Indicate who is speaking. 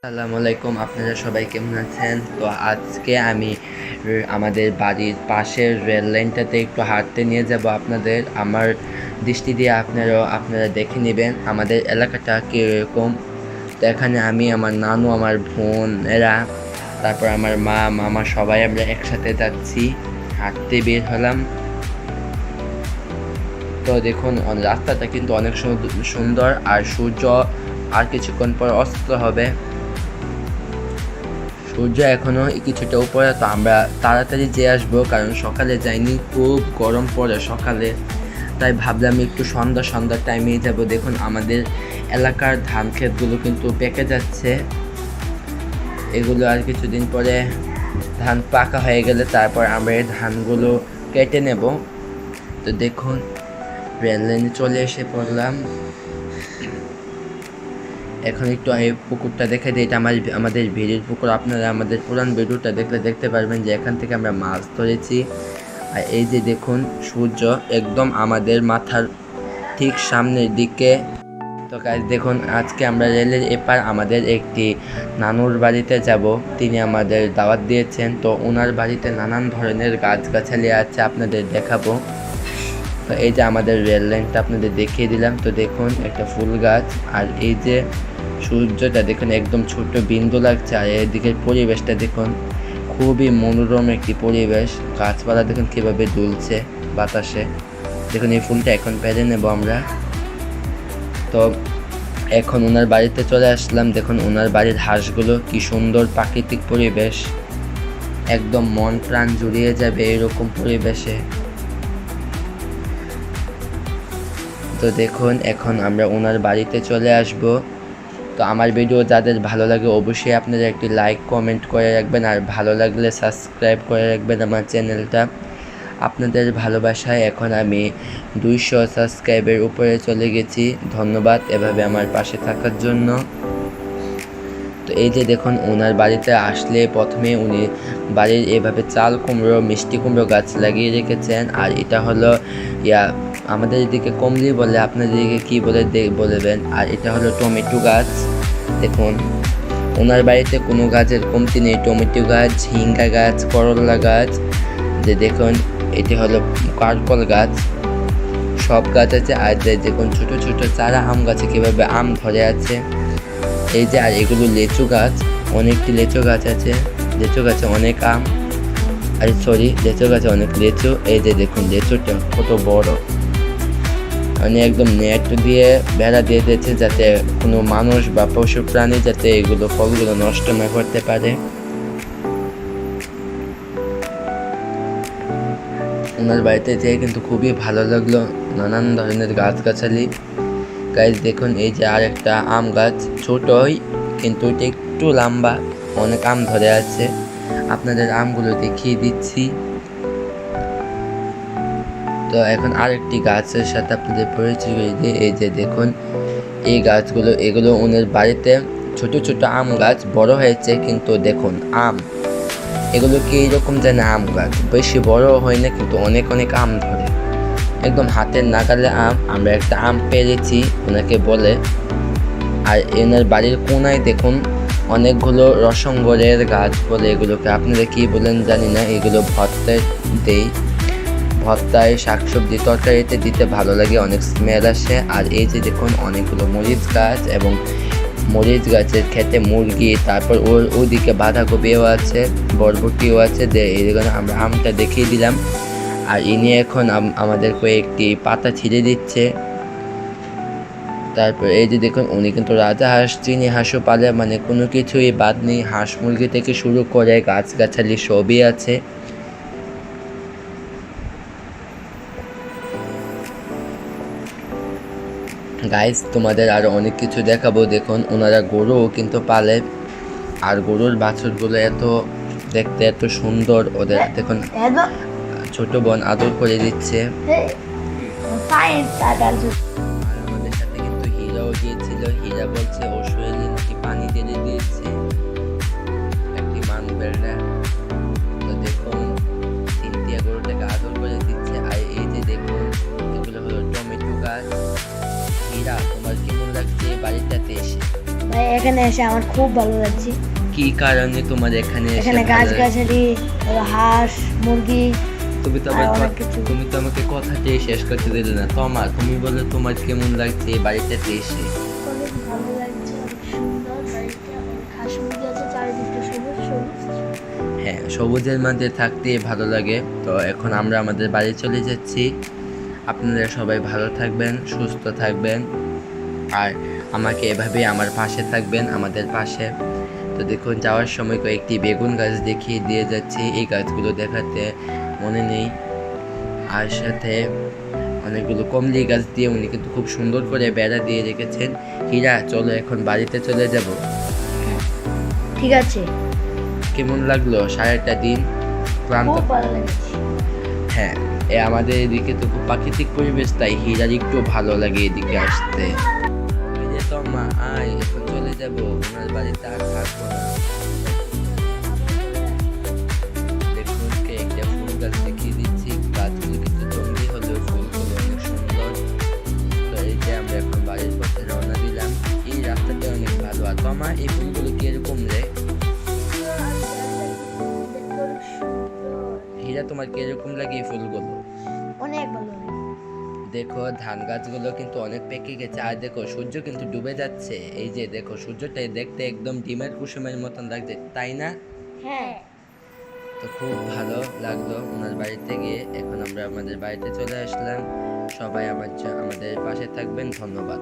Speaker 1: আসসালামু আলাইকুম, আপনারা সবাই কেমন আছেন? তো আজকে আমি আমাদের বাড়ির পাশের রেল লাইনটাতে একটু হাঁটতে নিয়ে যাব আপনাদের। আমার দৃষ্টি দিয়ে আপনারা দেখে নেবেন আমাদের এলাকাটা কীরকম। তো এখানে আমি, আমার নানু, আমার বোন এরা, তারপর আমার মা, মামা সবাই আমরা একসাথে যাচ্ছি, হাঁটতে বের হলাম। তো দেখুন রাস্তাটা কিন্তু অনেক সুন্দর, আর সূর্য আর কিছুক্ষণ পর অস্ত হবে। সূর্য এখনো কিছুটা উপরে, তো আমরা তাড়াতাড়ি যেয়ে আসবো, কারণ সকালে যাইনি, খুব গরম পড়ে সকালে। তাই ভাবলাম একটু সন্ধ্যার টাইমেই যাব। দেখুন আমাদের এলাকার ধান ক্ষেতগুলো কিন্তু পেকে যাচ্ছে। এগুলো আর কিছুদিন পরে ধান পাকা হয়ে গেলে তারপর আমরা এই ধানগুলো কেটে নেব। তো দেখুন রেল লাইনে চলে এসে পড়লাম। এখন একটু এই পুকুরটা দেখে দিই, এটা আমাদের ভিড়ের পুকুর। আপনারা আমাদের পুরান ভিডিওটা দেখতে পারবেন যে এখান থেকে আমরা মাছ ধরেছি। আর এই যে দেখুন সূর্য একদম আমাদের মাথার ঠিক সামনের দিকে। তো গাইস দেখুন, আজকে আমরা রেলের এপার আমাদের একটি নানুর বাড়িতে যাব। তিনি আমাদের দাওয়াত দিয়েছেন। তো ওনার বাড়িতে নানান ধরনের গাছগাছালি আছে, আপনাদের দেখাবো। তো এই যে আমাদের রেল লাইনটা আপনাদের দেখিয়ে দিলাম। তো দেখুন একটা ফুল গাছ, আর এই যে সূর্যটা দেখুন একদম ছোট বিন্দু লাগছে। আর এদিকের পরিবেশটা দেখুন, খুবই মনোরম একটি পরিবেশ। গাছপালা দেখুন কীভাবে দুলছে বাতাসে। দেখুন এই ফুলটা এখন পেরে নেব আমরা। তো এখন ওনার বাড়িতে চলে আসলাম। দেখুন ওনার বাড়ির হাঁসগুলো কি সুন্দর, প্রাকৃতিক পরিবেশ, একদম মন প্রাণ জুড়িয়ে যাবে এরকম পরিবেশে। তো দেখুন এখন আমরা ওনার বাড়িতে চলে আসব। তো আমার ভিডিও যাদের ভালো লাগে অবশ্যই আপনারা একটি লাইক কমেন্ট করে রাখবেন, আর ভালো লাগলে সাবস্ক্রাইব করে রাখবেন আমার চ্যানেলটা। আপনাদের ভালোবাসায় এখন আমি 200 সাবস্ক্রাইবের উপরে চলে গেছি। ধন্যবাদ এভাবে আমার পাশে থাকার জন্য। তো এই যে দেখুন ওনার বাড়িতে আসলে প্রথমে উনি বাড়ির এভাবে চাল কুমড়ো, মিষ্টি কুমড়ো গাছ লাগিয়ে রেখেছেন। আর এটা হলো আমাদের এদিকে কমলি বলে, আপনাদের দিকে কী বলে বলবেন। আর এটা হলো টমেটো গাছ। দেখুন ওনার বাড়িতে কোনো গাছের কমতি নেই, টমেটো গাছ, ঝিঙ্গা গাছ, করলা গাছ, যে দেখুন এটি হলো কারকল গাছ, সব গাছ আছে। আর দেখুন ছোট ছোট চারা আম গাছে কীভাবে আম ধরে আছে। এই যে আর এগুলো লেচু গাছ, অনেকটি লেচু গাছ আছে, লেচু গাছে অনেক আম, আর লেচু গাছে অনেক লেচু। এই যে দেখুন লেচুটা কত বড়, মানে একদম নেট দিয়ে বেড়া দিয়ে দিয়েছে, যাতে কোনো মানুষ বা পশু প্রাণী যাতে এগুলো ফলগুলো নষ্ট না করতে পারে। ওনার বাড়িতে যেয়ে কিন্তু খুবই ভালো লাগলো, নানান ধরনের গাছগাছালি। গাছ দেখুন এই যে আর একটা আম গাছ, ছোটই কিন্তু এটা একটু লম্বা, অনেক আম ধরে আছে। আপনাদের আমগুলো দেখিয়ে দিচ্ছি। তো এখন আরেকটি গাছের সাথে আপনাদের পরিচয় করে দিই। এই যে দেখুন এই গাছগুলো, এগুলো ওনার বাড়িতে ছোট ছোট আম গাছ, বড় হয়েছে কিন্তু দেখুন আম এগুলো কি এইরকম যেন আম গাছ, বেশি বড় হয় না কিন্তু অনেক অনেক আম ধরে, একদম হাতের নাগালে আম। আমরা একটা আম পেরেছি ওনাকে বলে। আর এনার বাড়ির কোনায় দেখুন অনেকগুলো রসঙ্গরের গাছ বলে, এগুলোকে আপনারা কি বলেন জানি না। এগুলো ভর্তায় দেই, ভর্তায়, শাকসবজি, তরকারিতে দিতে ভালো লাগে, অনেক স্মেল আসে। আর এই যে দেখুন অনেকগুলো মরিচ গাছ, এবং মরিচ গাছের খেতে মুরগি, তারপর ওদিকে বাঁধাকপিও আছে, বরবটিও আছে। এই আমরা আমটা দেখিয়ে দিলাম। আর ইনি এখন আমাদের কয়েকটি পাতা ছিঁড়ে দিচ্ছে। তারপর এই যে দেখুন উনি কিন্তু রাজা হাঁস, চিনি হাঁসও পালে, মানে কোনো কিছুই বাদ নেই, হাঁস মুরগি থেকে শুরু করে গাছগাছালি সবই আছে। গাইস তোমাদের আরো অনেক কিছু দেখাবো। দেখুন ওনারা গরুও কিন্তু পালে, আর গরুর বাছুরগুলো দেখতে এত সুন্দর। ওদের দেখুন ছোট বোন আদর করে দিচ্ছে। আর আমাদের সাথে কিন্তু হীরাও গিয়েছিল। হীরা বলছে ও শরীরে নাকি পানি ঢেলে দিয়েছে একটি মানবেড়া। তো দেখুন সিনথিয়া গরুটাকে আদর করে দিচ্ছে। আর এই যে দেখুন এগুলো হলো টমেটো গাছ। হীরা, তোমার কেমন লাগছে বাড়িটাতে এসে?
Speaker 2: ভাই এখানে এসে আমার খুব ভালো লাগছে।
Speaker 1: কি কারণে তোমার এখানে এসে
Speaker 2: এখানে
Speaker 1: ভালো
Speaker 2: গাছ
Speaker 1: লাগে?
Speaker 2: গাছালি, হাঁস মুরগি
Speaker 1: তুমি তো
Speaker 2: আর
Speaker 1: আমার
Speaker 2: অনেক কিছু।
Speaker 1: তুমি তো আমাকে কথাটাই শেষ করতে দিলে না। তুমি বলো তোমার কেমন লাগছে এই বাড়িটাতে এসে?
Speaker 2: অনেক ভালো লাগছে, অনেক সুন্দর বাড়িটা, অনেক হাঁস মুরগি আছে, চারিদিকটা সবুজ সবুজ।
Speaker 1: হ্যাঁ, সবুজের মাঝে থাকতে ভালো লাগে। তো এখন আমরা আমাদের বাড়ি চলে যাচ্ছি। আপনারা সবাই ভালো থাকবেন, সুস্থ থাকবেন, আর আমাকে এভাবেই আমার পাশে থাকবেন, আমাদের পাশে। তো দেখুন, যাওয়ার সময় কয়েকটি বেগুন গাছ দেখিয়ে দিয়ে যাচ্ছি। এই গাছগুলো দেখাতে মনে নেই। আর সাথে অনেকগুলো কমলি গাছ দিয়ে উনি কিন্তু খুব সুন্দর করে বেড়া দিয়ে রেখেছেন। হীরা, চলো এখন বাড়িতে চলে যাব।
Speaker 2: ঠিক আছে,
Speaker 1: কেমন লাগলো সারাটা দিন? ক্লান্ত?
Speaker 2: খুব ভালো লাগছে।
Speaker 1: হ্যাঁ, আমাদের এদিকে তো খুব প্রাকৃতিক পরিবেশ, তাই হীরার একটু ভালো লাগে এদিকে আসতে। ওই যে তোমা, আয় এখন চলে যাব, ওনার বাড়িতে আর থাকবো না। দেখুন, একটা ফুল গাছ দেখিয়ে দিচ্ছি। গাছগুলো কিন্তু জঙ্গলি হলেও ফুলগুলো অনেক সুন্দর। তো এই যে আমরা এখন বাড়ির পথে রওনা দিলাম। এই রাস্তাটা অনেক ভালো। আর তোমা, এই ফুলগুলো কিরকম রে? হীরা, তোমার কিরকম লাগে এই ফুলগুলো?
Speaker 2: অনেক ভালো লাগে।
Speaker 1: দেখো, ধান গাছগুলো কিন্তু অনেক পেকে গেছে। আর দেখো, সূর্য কিন্তু ডুবে যাচ্ছে। এই যে দেখো, সূর্যটা দেখতে একদম ডিমের কুসুমের মতন লাগছে, তাই না?
Speaker 2: হ্যাঁ,
Speaker 1: তো খুব ভালো লাগলো ওনার বাড়িতে গিয়ে। এখন আমরা আমাদের বাড়িতে চলে আসলাম। সবাই আমাদের পাশে থাকবেন। ধন্যবাদ।